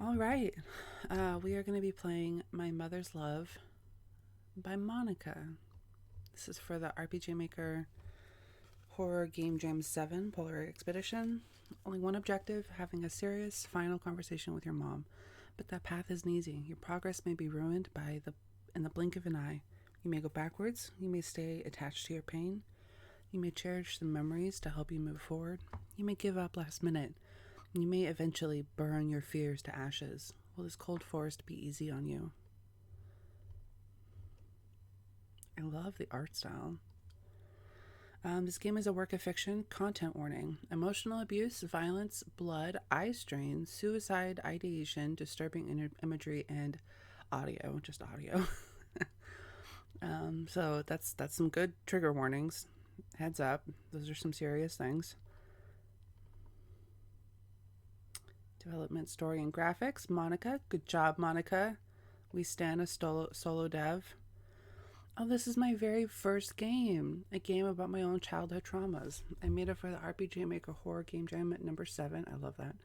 All right. We are going to be playing My Mother's Love by Monica. This is for the RPG Maker Horror Game Jam 7 Polar Expedition. Only one objective, having a serious final conversation with your mom. But that path isn't easy. Your progress may be ruined in the blink of an eye. You may go backwards, you may stay attached to your pain, you may cherish the memories to help you move forward, you may give up last minute, you may eventually burn your fears to ashes. Will this cold forest be easy on you? I love the art style. This game is a work of fiction. Content warning: emotional abuse, violence, blood, eye strain, suicide ideation, disturbing imagery, and audio. Just audio. So that's some good trigger warnings. Heads up, those are some serious things. Development, story, and graphics. Monica. Good job, Monica. We stand a solo dev. Oh, this is my very first game. A game about my own childhood traumas. I made it for the RPG Maker Horror Game Jam at number 7. I love that.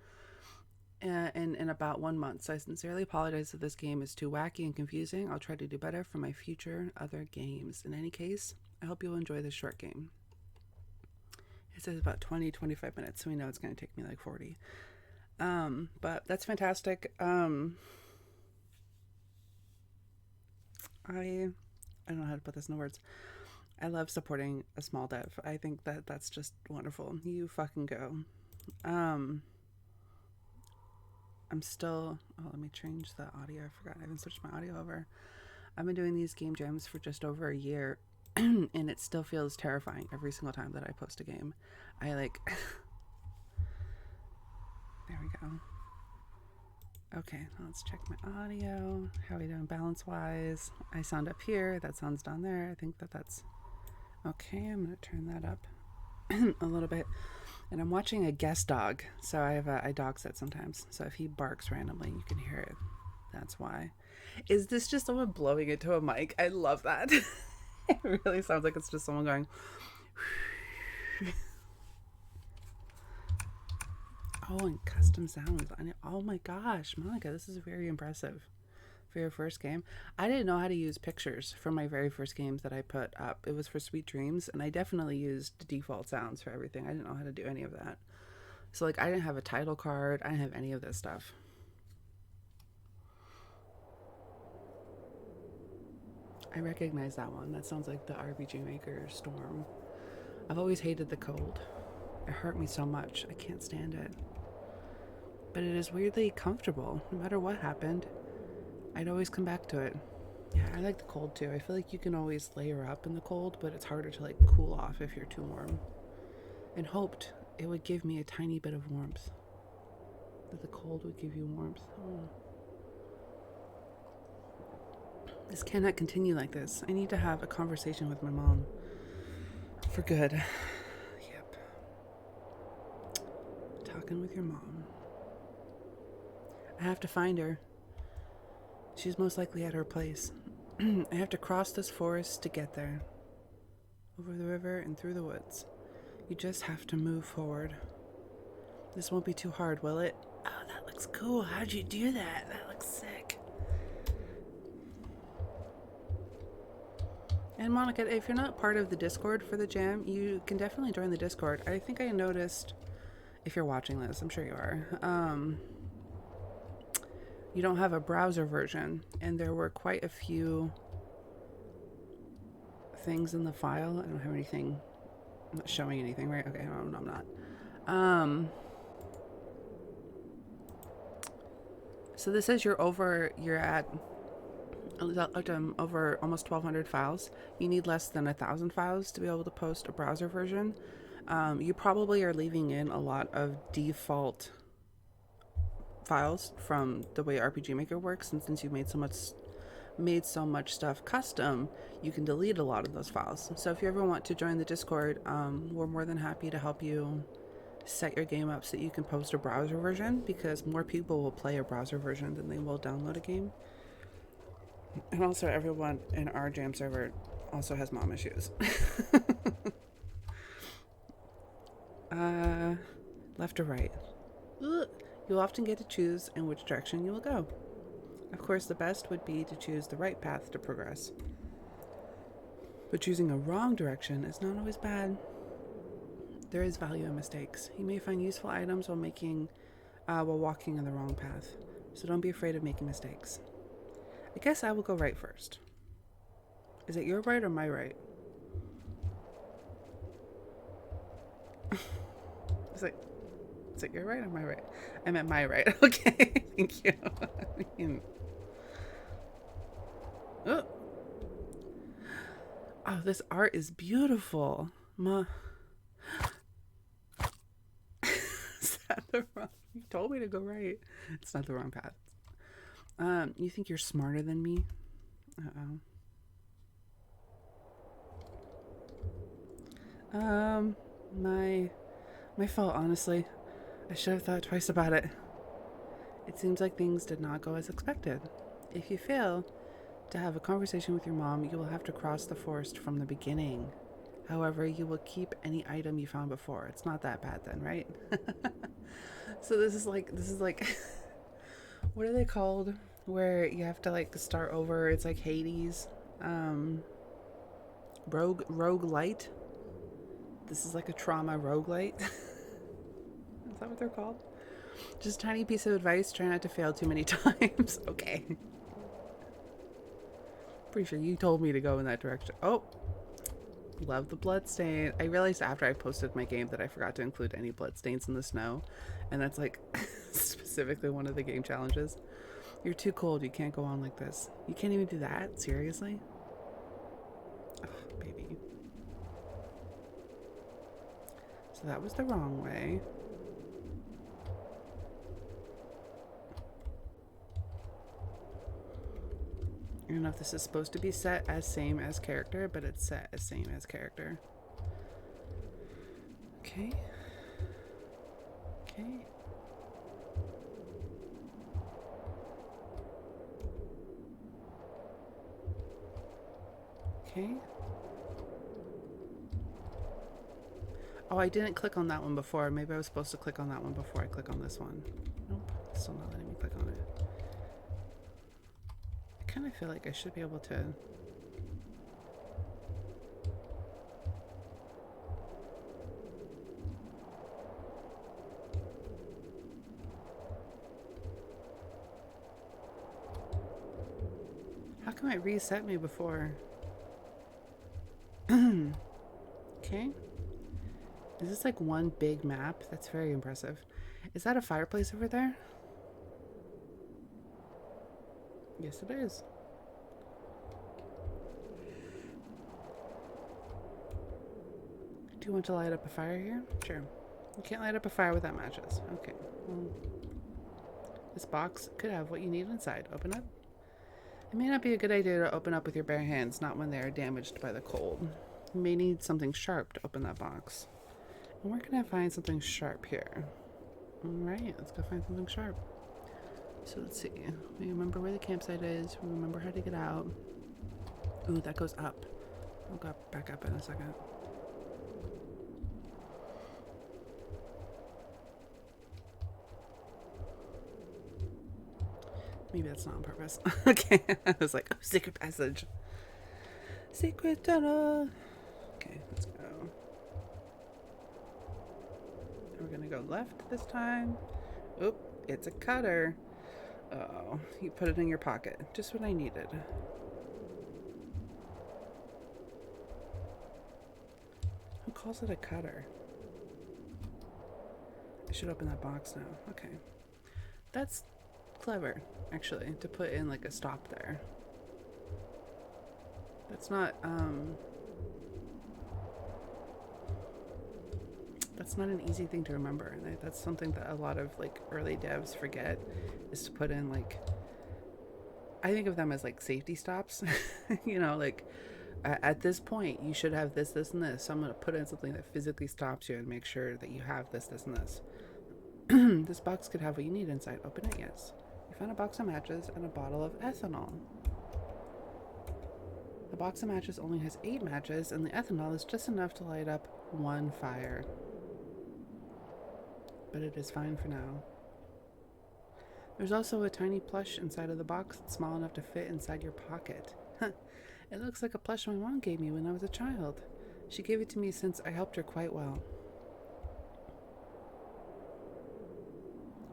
In about 1 month. So I sincerely apologize if this game is too wacky and confusing. I'll try to do better for my future other games. In any case, I hope you'll enjoy this short game. It says about 20-25 minutes, so we know it's going to take me like 40. But that's fantastic. I don't know how to put this in words. I love supporting a small dev. I think that's just wonderful. You fucking go. I'm still. Oh, let me change the audio. I forgot. I haven't switched my audio over. I've been doing these game jams for just over a year, and it still feels terrifying every single time that I post a game. I like. There we go. Okay, let's check my audio. How are we doing balance wise? I sound up here. That sounds down there. I think that's okay. I'm going to turn that up a little bit. And I'm watching a guest dog. So I have a dog sit sometimes. So if he barks randomly, you can hear it. That's why. Is this just someone blowing into a mic? I love that. It really sounds like it's just someone going. Oh, and custom sounds. Oh my gosh, Monica, this is very impressive for your first game. I didn't know how to use pictures for my very first games that I put up. It was for Sweet Dreams, and I definitely used default sounds for everything. I didn't know how to do any of that. So, like, I didn't have a title card. I didn't have any of this stuff. I recognize that one. That sounds like the RPG Maker Storm. I've always hated the cold. It hurt me so much. I can't stand it. But it is weirdly comfortable. No matter what happened, I'd always come back to it. Yeah, I like the cold too. I feel like you can always layer up in the cold, but it's harder to like cool off if you're too warm. And hoped it would give me a tiny bit of warmth. That the cold would give you warmth. Oh. This cannot continue like this. I need to have a conversation with my mom. For good. Yep. Talking with your mom. I have to find her. She's most likely at her place. I have to cross this forest to get there. Over the river and through the woods. You just have to move forward. This won't be too hard, will it? Oh, that looks cool. How'd you do that? That looks sick. And Monica, if you're not part of the Discord for the jam, you can definitely join the Discord. I think I noticed, if you're watching this, I'm sure you are, you don't have a browser version, and there were quite a few things in the file. I don't have anything. I'm not showing anything, right? Okay, no, I'm not. So this says you're at over almost 1,200 files. You need less than 1,000 files to be able to post a browser version. You probably are leaving in a lot of default files from the way RPG Maker works, and since you've made so much stuff custom, you can delete a lot of those files. So if you ever want to join the Discord, we're more than happy to help you set your game up so that you can post a browser version, because more people will play a browser version than they will download a game. And also, everyone in our jam server also has mom issues. Left or right? Ugh. You'll often get to choose in which direction you will go. Of course, the best would be to choose the right path to progress. But choosing a wrong direction is not always bad. There is value in mistakes. You may find useful items while walking in the wrong path. So don't be afraid of making mistakes. I guess I will go right first. Is it your right or my right? Is it your right or my right? I meant my right. Okay, thank you. Oh, this art is beautiful. Is that the wrong? You told me to go right. It's not the wrong path. You think you're smarter than me? My fault, honestly. I should have thought twice about it. It seems like things did not go as expected. If you fail to have a conversation with your mom, you will have to cross the forest from the beginning. However, you will keep any item you found before. It's not that bad then, right? So this is like what are they called? Where you have to like start over. It's like Hades. Roguelite. This is like a trauma roguelite. Is that what they're called? Just a tiny piece of advice. Try not to fail too many times. Okay. Pretty sure you told me to go in that direction. Oh. Love the bloodstain. I realized after I posted my game that I forgot to include any bloodstains in the snow. And that's like specifically one of the game challenges. You're too cold. You can't go on like this. You can't even do that? Seriously? Oh, baby. So that was the wrong way. I don't know if this is supposed to be set as same as character, but it's set as same as character. Okay. Okay. Okay. Oh, I didn't click on that one before. Maybe I was supposed to click on that one before I click on this one. Nope. Still not letting me click on it. I kind of feel like I should be able to... How come it reset me before? Okay. Is this like one big map? That's very impressive. Is that a fireplace over there? Yes, it is. Do you want to light up a fire here? Sure. You can't light up a fire without matches. Okay. Well, this box could have what you need inside. Open up. It may not be a good idea to open up with your bare hands, not when they are damaged by the cold. You may need something sharp to open that box. And where can I find something sharp here? Alright, let's go find something sharp. So let's see. We remember where the campsite is. We remember how to get out. Ooh, that goes up. I'll go back up in a second. Maybe that's not on purpose. Okay, I was like, oh, secret passage. Secret tunnel. Okay, let's go. We're gonna go left this time. Oop, it's a cutter. Oh, you put it in your pocket. Just what I needed. Who calls it a cutter? I should open that box now. Okay. That's clever, actually, to put in like a stop there. That's not an easy thing to remember, and that's something that a lot of like early devs forget, is to put in like, I think of them as like safety stops. You know, like at this point you should have this, this, and this, so I'm going to put in something that physically stops you and make sure that you have this, this, and this. This box could have what you need inside. Open it. Yes. You found a box of matches and a bottle of ethanol. The box of matches only has 8 matches, and the ethanol is just enough to light up 1 fire. But it is fine for now. There's also a tiny plush inside of the box that's small enough to fit inside your pocket. It looks like a plush my mom gave me when I was a child. She gave it to me since I helped her quite well.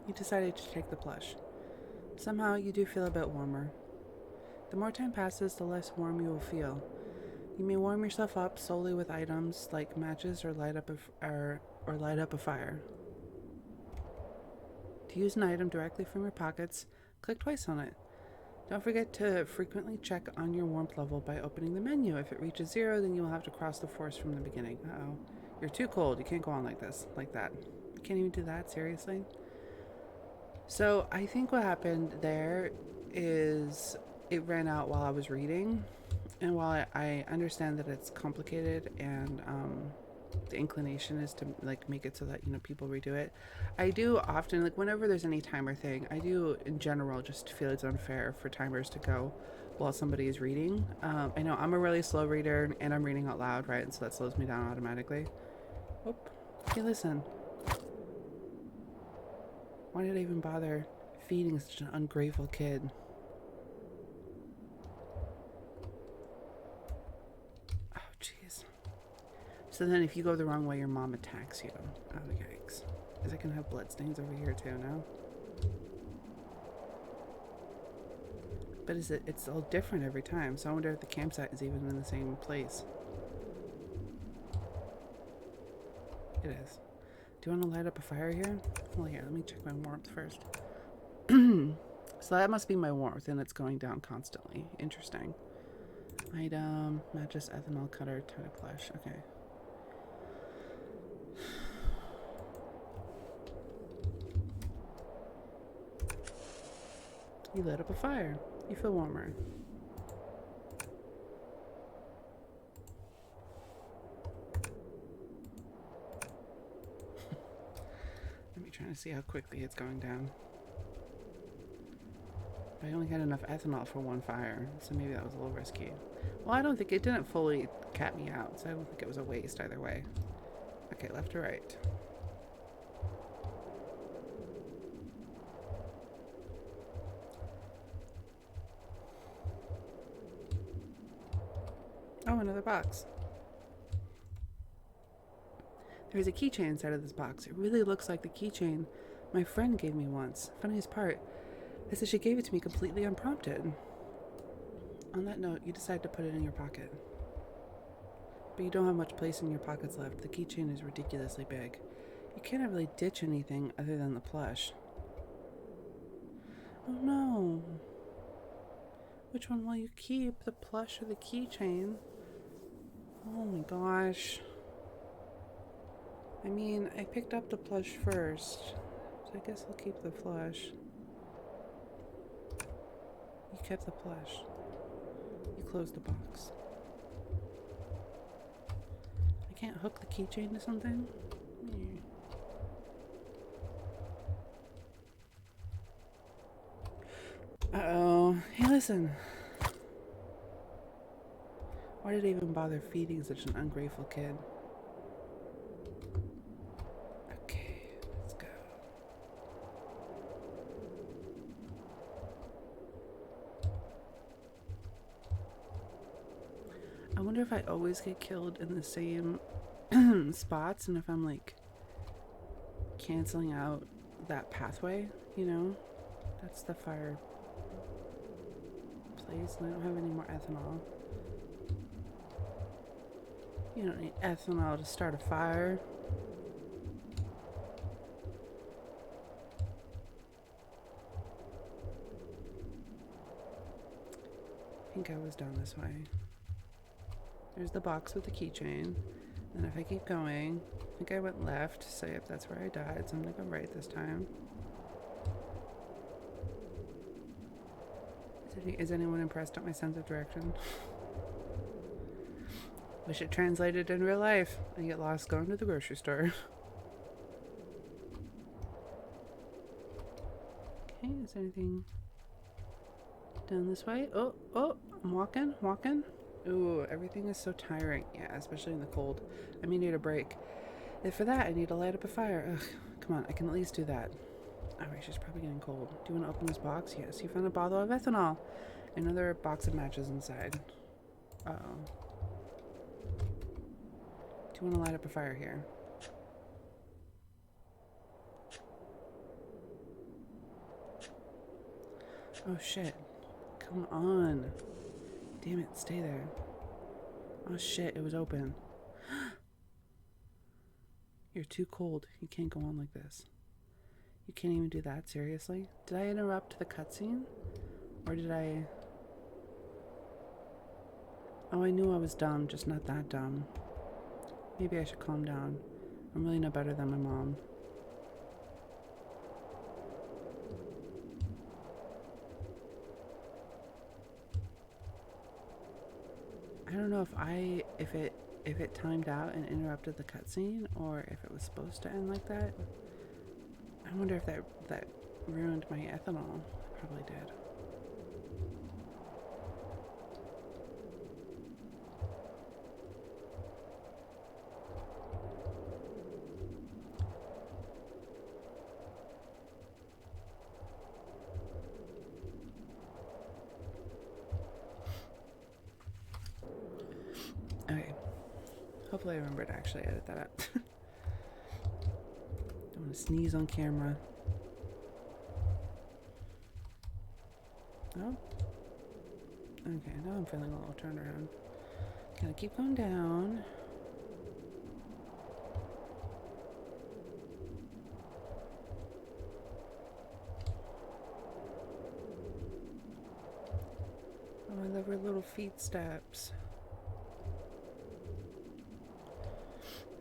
You decided to take the plush. Somehow you do feel a bit warmer. The more time passes, the less warm you will feel. You may warm yourself up solely with items like matches or light up a fire. To use an item directly from your pockets, click twice on it. Don't forget to frequently check on your warmth level by opening the menu. If it reaches 0, then you will have to cross the forest from the beginning. Uh-oh. You're too cold. You can't go on like this, like that. You can't even do that, seriously? So I think what happened there is it ran out while I was reading. And while I understand that it's complicated and the inclination is to like make it so that people redo it, I do often, like whenever there's any timer thing, I do in general just feel it's unfair for timers to go while somebody is reading. I know I'm a really slow reader and I'm reading out loud, right? And so that slows me down automatically. Oh, hey, listen. Why did I even bother feeding such an ungrateful kid? Oh, jeez. So then if you go the wrong way, your mom attacks you. Oh, yikes. Is it going to have bloodstains over here too now? But it's all different every time, so I wonder if the campsite is even in the same place. It is. Do you want to light up a fire here? Well, here, let me check my warmth first. So that must be my warmth, and it's going down constantly. Interesting. Item, mattress, ethanol cutter, tote plush. Okay. You lit up a fire. You feel warmer. Let me try to see how quickly it's going down. I only had enough ethanol for one fire, so maybe that was a little risky. Well, I don't think it didn't fully cat me out, so I don't think it was a waste either way. Okay, left or right? Oh, another box. There's a keychain inside of this box. It really looks like the keychain my friend gave me once. Funniest part is that she gave it to me completely unprompted. On that note, you decide to put it in your pocket. But you don't have much place in your pockets left. The keychain is ridiculously big. You can't really ditch anything other than the plush. Oh no. Which one will you keep? The plush or the keychain? Oh my gosh. I mean, I picked up the plush first, so I guess I'll keep the plush. You kept the plush. You closed the box. I can't hook the keychain to something? Uh-oh. Hey, listen. Why did I even bother feeding such an ungrateful kid? Okay, let's go. I wonder if I always get killed in the same spots, and if I'm like canceling out that pathway, That's the fire place, and I don't have any more ethanol. You don't need ethanol to start a fire. I think I was down this way. There's the box with the keychain. And if I keep going, I think I went left, so if that's where I died, so I'm gonna go right this time. Is anyone impressed at my sense of direction? Wish it translated in real life. I get lost going to the grocery store. Okay, is there anything down this way? Oh, I'm walking. Ooh, everything is so tiring. Yeah, especially in the cold. I may need a break. If for that, I need to light up a fire. Ugh, come on, I can at least do that. Alright, she's probably getting cold. Do you want to open this box? Yes, you found a bottle of ethanol. Another box of matches inside. Uh-oh. Do you want to light up a fire here? Oh shit. Come on. Damn it, stay there. Oh shit, it was open. You're too cold. You can't go on like this. You can't even do that, seriously? Did I interrupt the cutscene? Or did I... Oh, I knew I was dumb, just not that dumb. Maybe I should calm down. I'm really no better than my mom. I don't know if it timed out and interrupted the cutscene, or if it was supposed to end like that. I wonder if that ruined my ethanol. It probably did. Okay. Hopefully I remember to actually edit that out. Don't want to sneeze on camera. Oh. Okay, now I'm feeling a little turned around. Gotta keep going down. Oh, I love her little feet steps.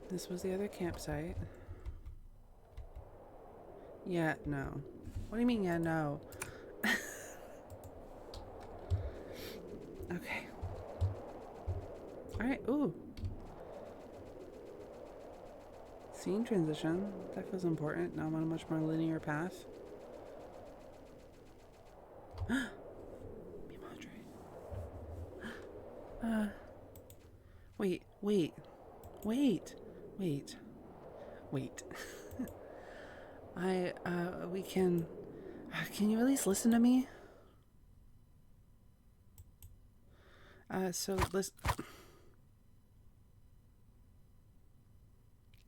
This was the other campsite. Yeah, no. What do you mean, yeah, no? Okay. Alright, ooh. Scene transition. That feels important. Now I'm on a much more linear path. Mi madre. Wait. We can you at least listen to me? So listen.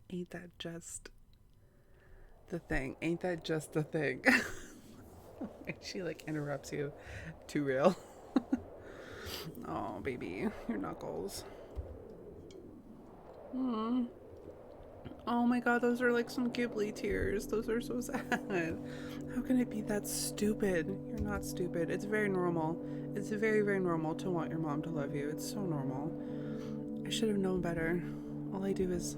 Ain't that just the thing? Ain't that just the thing? She like interrupts you. Too real. Oh, baby, your knuckles. Oh my god, those are like some Ghibli tears. Those are so sad. How can it be that stupid? You're not stupid. It's very normal. It's very, very normal to want your mom to love you. It's so normal. I should have known better. All I do is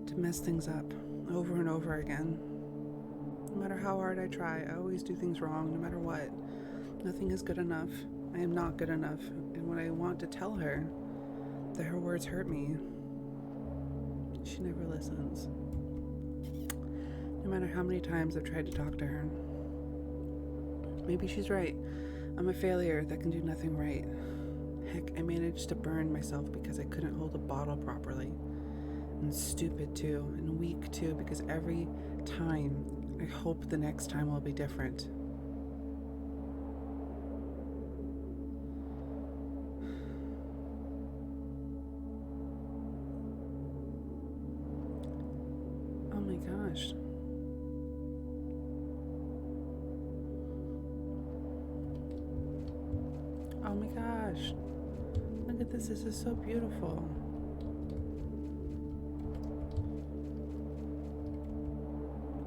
to mess things up over and over again. No matter how hard I try, I always do things wrong, no matter what. Nothing is good enough. I am not good enough. And when I want to tell her that her words hurt me, she never listens. No matter how many times I've tried to talk to her. Maybe she's right. I'm a failure that can do nothing right. Heck, I managed to burn myself because I couldn't hold a bottle properly. And stupid too, and weak too, because every time I hope the next time will be different. Oh my gosh. Oh my gosh. Look at this. This is so beautiful.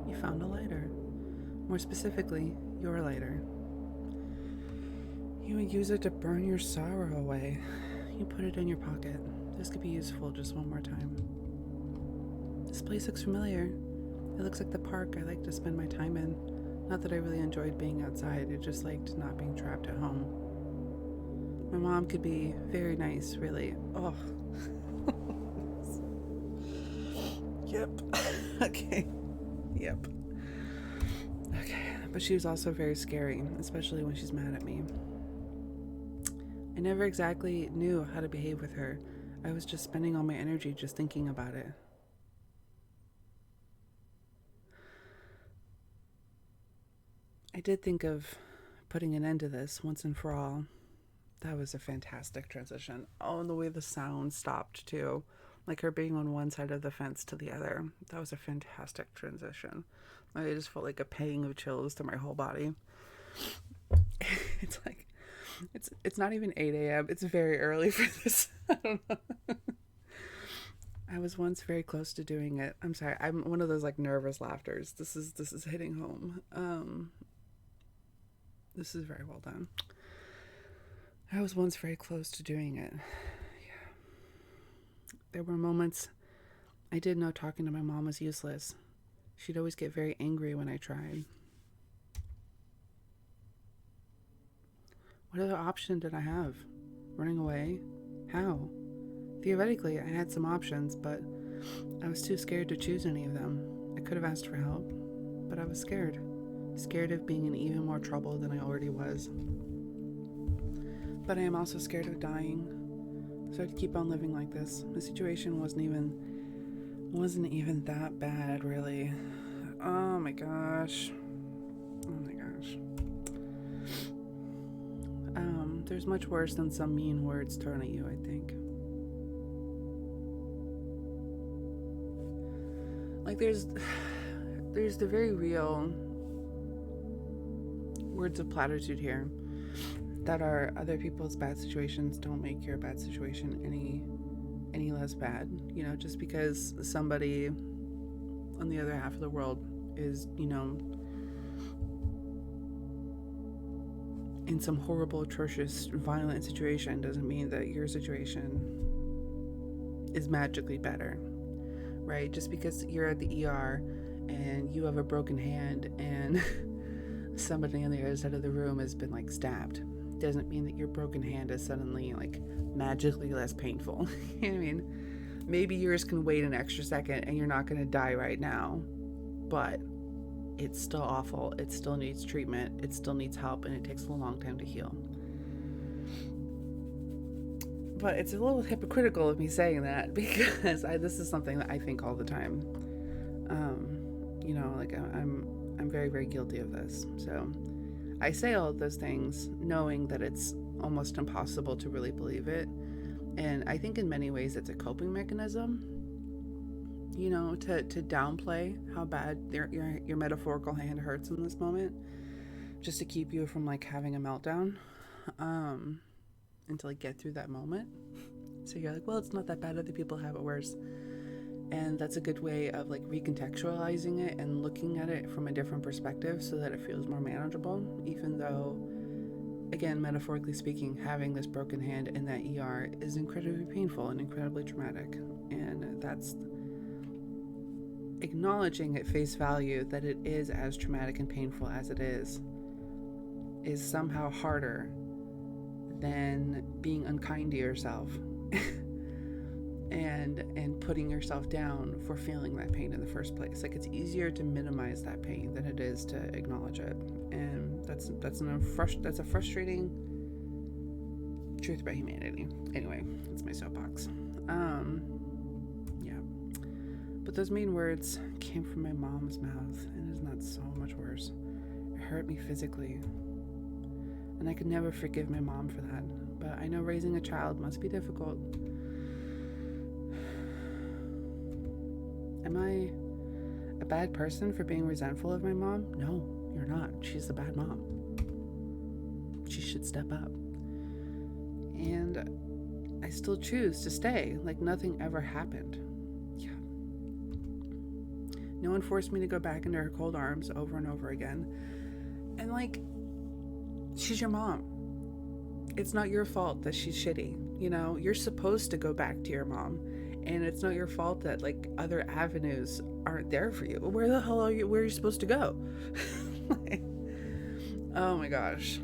You found a lighter. More specifically, your lighter. You would use it to burn your sorrow away. You put it in your pocket. This could be useful just one more time. This place looks familiar. It looks like the park I like to spend my time in. Not that I really enjoyed being outside, I just liked not being trapped at home. My mom could be very nice, really. Oh. Yep. Okay. Yep. Okay. But she was also very scary, especially when she's mad at me. I never exactly knew how to behave with her. I was just spending all my energy just thinking about it. I did think of putting an end to this once and for all. That was a fantastic transition. Oh, and the way the sound stopped too. Like her being on one side of the fence to the other. That was a fantastic transition. I just felt like a pang of chills through my whole body. It's like it's not even 8 a.m. It's very early for this. I don't know. I was once very close to doing it. I'm sorry. I'm one of those like nervous laughters. This is hitting home. This is very well done. I was once very close to doing it. Yeah. There were moments I did know talking to my mom was useless. She'd always get very angry when I tried. What other option did I have? Running away? How? Theoretically, I had some options, but I was too scared to choose any of them. I could have asked for help, but I was scared. Scared of being in even more trouble than I already was. But I am also scared of dying. So I'd keep on living like this. The situation wasn't even that bad, really. Oh my gosh. There's much worse than some mean words thrown at you, I think. Like there's the very real words of platitude here that are other people's bad situations don't make your bad situation any less bad. You know, just because somebody on the other half of the world is, you know, in some horrible, atrocious, violent situation doesn't mean that your situation is magically better, right? Just because you're at the ER and you have a broken hand and somebody on the other side of the room has been like stabbed doesn't mean that your broken hand is suddenly like magically less painful. You know what I mean? Maybe yours can wait an extra second and you're not going to die right now, but it's still awful. It still needs treatment. It still needs help, and it takes a long time to heal. But it's a little hypocritical of me saying that because this is something that I think all the time. You know, like I'm very, very guilty of this. So I say all of those things knowing that it's almost impossible to really believe it. And I think in many ways it's a coping mechanism, you know, to downplay how bad your metaphorical hand hurts in this moment, just to keep you from like having a meltdown, and to like get through that moment. So you're like, well, it's not that bad. Other people have it worse. And that's a good way of like recontextualizing it and looking at it from a different perspective so that it feels more manageable, even though, again, metaphorically speaking, having this broken hand in that ER is incredibly painful and incredibly traumatic. And that's acknowledging at face value that it is as traumatic and painful as it is somehow harder than being unkind to yourself and putting yourself down for feeling that pain in the first place. Like, it's easier to minimize that pain than it is to acknowledge it, and that's a frustrating truth about humanity. Anyway, that's my soapbox. Yeah, but those mean words came from my mom's mouth, and isn't that so much worse? It hurt me physically, and I could never forgive my mom for that. But I know raising a child must be difficult. Am I a bad person for being resentful of my mom? No, you're not. She's a bad mom. She should step up. And I still choose to stay like nothing ever happened. Yeah. No one forced me to go back into her cold arms over and over again. And like, she's your mom. It's not your fault that she's shitty. You know, you're supposed to go back to your mom. And it's not your fault that like other avenues aren't there for you. Where the hell are you? Where are you supposed to go? Oh my gosh.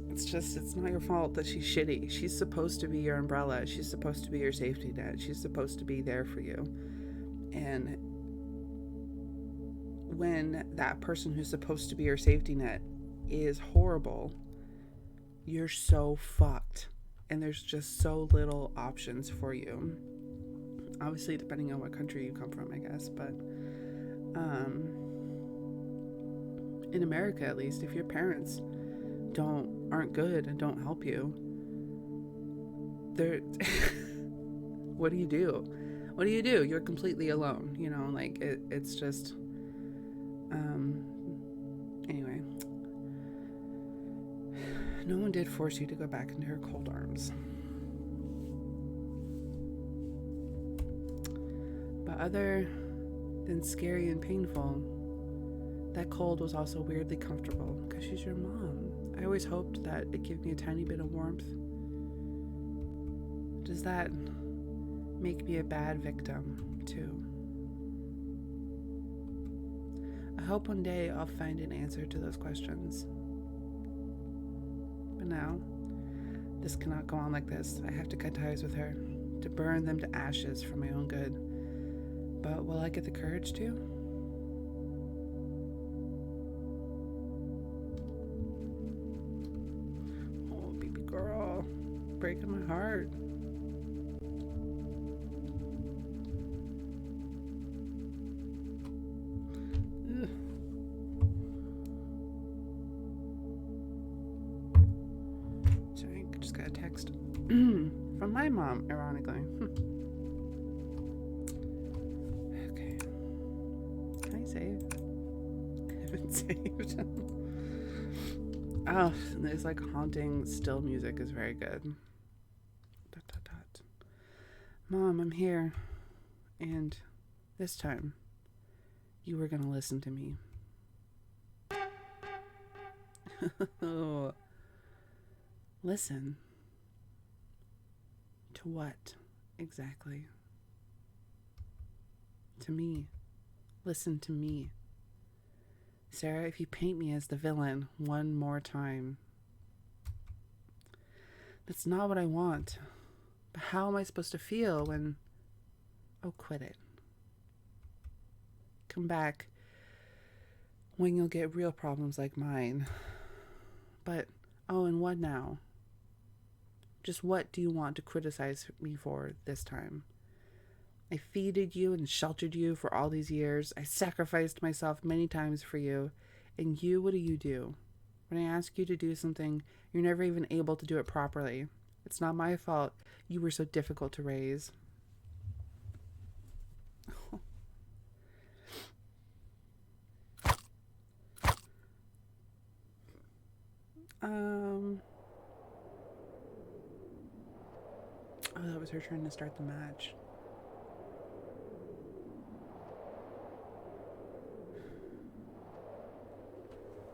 It's not your fault that she's shitty. She's supposed to be your umbrella. She's supposed to be your safety net. She's supposed to be there for you. And when that person who's supposed to be your safety net is horrible, you're so fucked. And there's just so little options for you. Obviously, depending on what country you come from, I guess. But in America at least, if your parents aren't good and don't help you, they're what do you do? What do you do? You're completely alone, you know, like it's just anyway. No one did force you to go back into her cold arms. But other than scary and painful, that cold was also weirdly comfortable because she's your mom. I always hoped that it'd give me a tiny bit of warmth. Does that make me a bad victim, too? I hope one day I'll find an answer to those questions. But now, this cannot go on like this. I have to cut ties with her, to burn them to ashes for my own good. But will I get the courage to? Oh, baby girl, breaking my heart. Ugh. Sorry, just got a text from my mom, ironically. Okay. Can I save? I haven't saved. Oh, there's like haunting still music is very good. Dot, dot, dot. Mom, I'm here. And this time, you were going to listen to me. Oh. Listen. To what, exactly? To me. Listen to me. Sarah, if you paint me as the villain one more time, that's not what I want. But how am I supposed to feel when... Oh, quit it. Come back when you'll get real problems like mine. But, oh, and what now? Just what do you want to criticize me for this time? I feeded you and sheltered you for all these years. I sacrificed myself many times for you. And you, what do? When I ask you to do something, you're never even able to do it properly. It's not my fault you were so difficult to raise. Oh, that was her trying to start the match.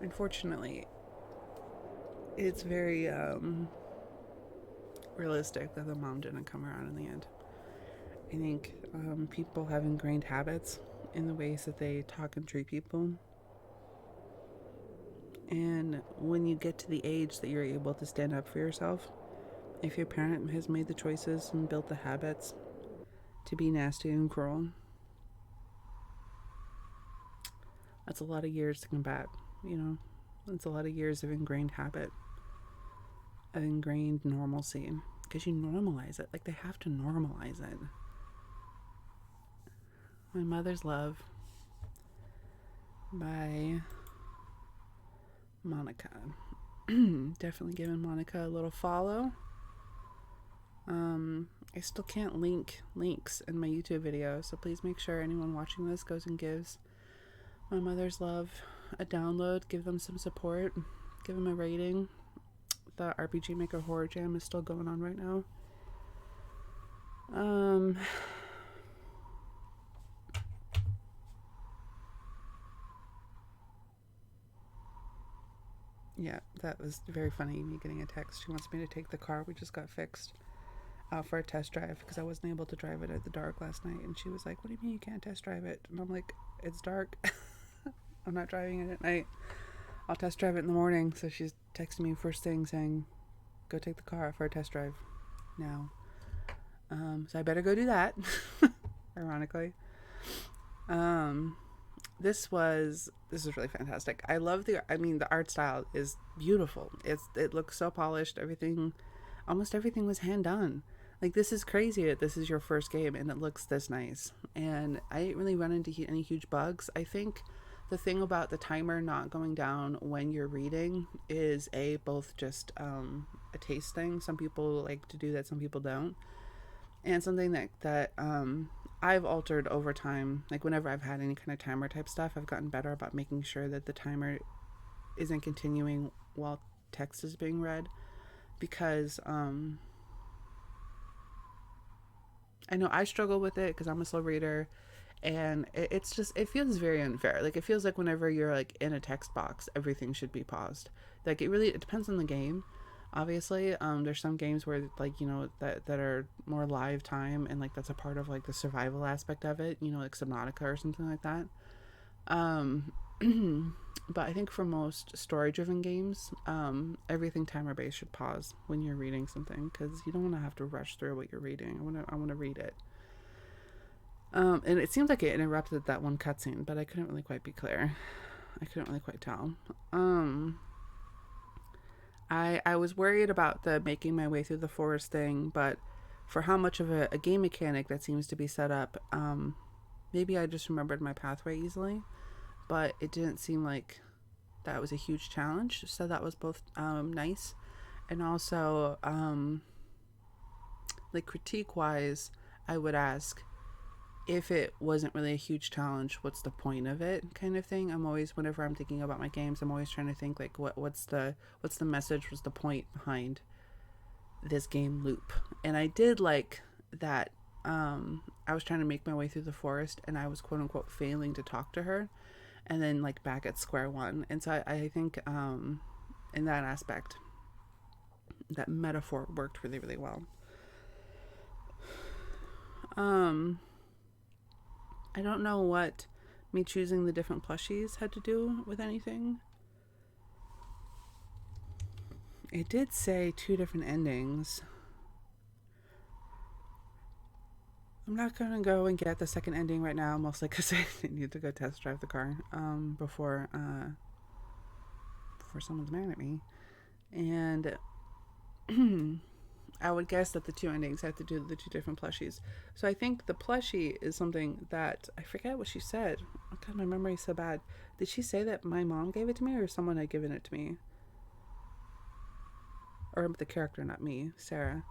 Unfortunately, it's very realistic that the mom didn't come around in the end. I think people have ingrained habits in the ways that they talk and treat people. And when you get to the age that you're able to stand up for yourself, if your parent has made the choices and built the habits to be nasty and cruel, that's a lot of years to combat, you know? It's a lot of years of ingrained habit, of ingrained normalcy, because you normalize it. Like, they have to normalize it. My Mother's Love by Monica. Definitely giving Monica a little follow. I still can't link links in my YouTube video, so please make sure anyone watching this goes and gives My Mother's Love a download. Give them some support. Give them a rating. The RPG Maker Horror Jam is still going on right now. Yeah, that was very funny, me getting a text. She wants me to take the car we just got fixed out for a test drive because I wasn't able to drive it at the dark last night. And she was like, what do you mean you can't test drive it? And I'm like, it's dark. I'm not driving it at night. I'll test drive it in the morning. So she's texting me first thing saying, go take the car out for a test drive now. So I better go do that. Ironically. This was really fantastic. I love the art style is beautiful. It looks so polished. Almost everything was hand done. Like, this is crazy that this is your first game and it looks this nice. And I didn't really run into any huge bugs. I think The thing about the timer not going down when you're reading is both just a taste thing. Some people like to do that, some people don't. And something that I've altered over time. Like whenever I've had any kind of timer type stuff, I've gotten better about making sure that the timer isn't continuing while text is being read, because I know I struggle with it because I'm a slow reader, and it's just, it feels very unfair. Like it feels like whenever you're like in a text box, everything should be paused. Like it depends on the game. Obviously, there's some games where like, you know, that are more live time, and like that's a part of like the survival aspect of it. You know, like Subnautica or something like that. Um, but I think for most story-driven games, everything timer-based should pause when you're reading something, because you don't want to have to rush through what you're reading. I want to read it. And it seems like it interrupted that one cutscene, but I couldn't really quite be clear. I couldn't really quite tell. I was worried about the making my way through the forest thing, but for how much of a game mechanic that seems to be set up, maybe I just remembered my pathway easily, but it didn't seem like that was a huge challenge. So that was both nice, and also like critique wise, I would ask, if it wasn't really a huge challenge, what's the point of it, kind of thing. I'm always, whenever I'm thinking about my games, I'm always trying to think like, what's the message, what's the point behind this game loop. And I did like that. I was trying to make my way through the forest, and I was quote unquote failing to talk to her, and then like back at square one. And so I think in that aspect, that metaphor worked really, really well. I don't know what me choosing the different plushies had to do with anything. It did say 2 different endings. I'm not going to go and get the second ending right now, mostly because I need to go test drive the car before someone's mad at me. And I would guess that the 2 endings have to do with the 2 different plushies. So I think the plushie is something that, I forget what she said. Oh God, my memory's so bad. Did she say that my mom gave it to me, or someone had given it to me? Or the character, not me, Sarah.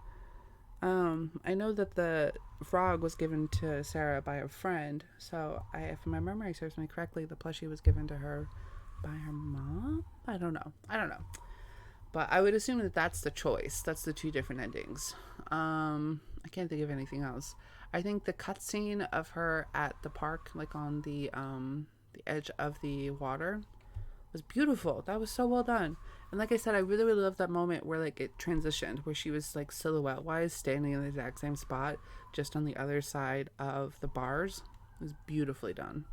I know that the frog was given to Sarah by a friend. So if my memory serves me correctly, the plushie was given to her by her mom? I don't know. But I would assume that that's the choice. That's the 2 different endings. I can't think of anything else. I think the cutscene of her at the park, like on the edge of the water, was beautiful. That was so well done. And like I said, I really, really loved that moment where like it transitioned, where she was like silhouette wise standing in the exact same spot, just on the other side of the bars. It was beautifully done.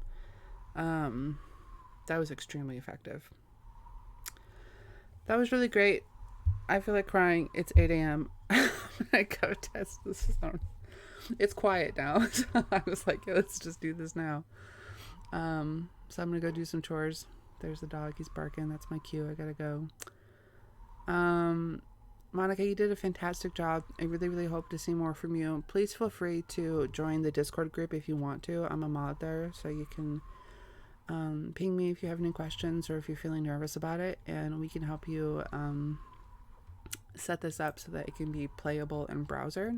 That was extremely effective. That was really great. I feel like crying. It's 8 a.m. I go test this phone. It's quiet now. So I was like, let's just do this now. So I'm going to go do some chores. There's the dog. He's barking. That's my cue. I got to go. Monica, you did a fantastic job. I really, really hope to see more from you. Please feel free to join the Discord group if you want to. I'm a mod there, so you can ping me if you have any questions or if you're feeling nervous about it, and we can help you set this up so that it can be playable in browser,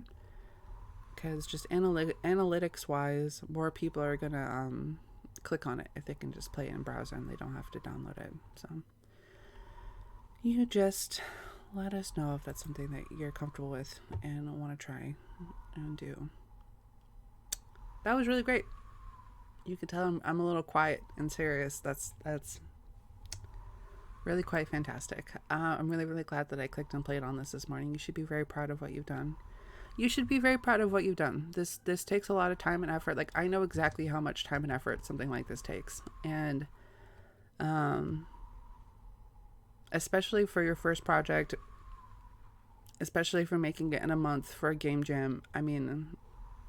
because just analytics wise, more people are gonna click on it if they can just play it in browser and they don't have to download it. So you just let us know if that's something that you're comfortable with and want to try and do. That was really great. You can tell I'm a little quiet and serious. That's really quite fantastic. I'm really, really glad that I clicked and played on this morning. You should be very proud of what you've done. You should be very proud of what you've done. This takes a lot of time and effort. Like, I know exactly how much time and effort something like this takes. And especially for your first project, especially for making it in a month for a game jam, I mean,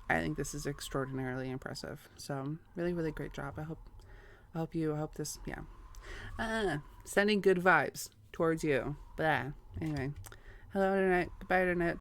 I think this is extraordinarily impressive. So really, really great job. I hope this, yeah. Sending good vibes towards you. Blah. Anyway. Hello, Internet. Goodbye, Internet.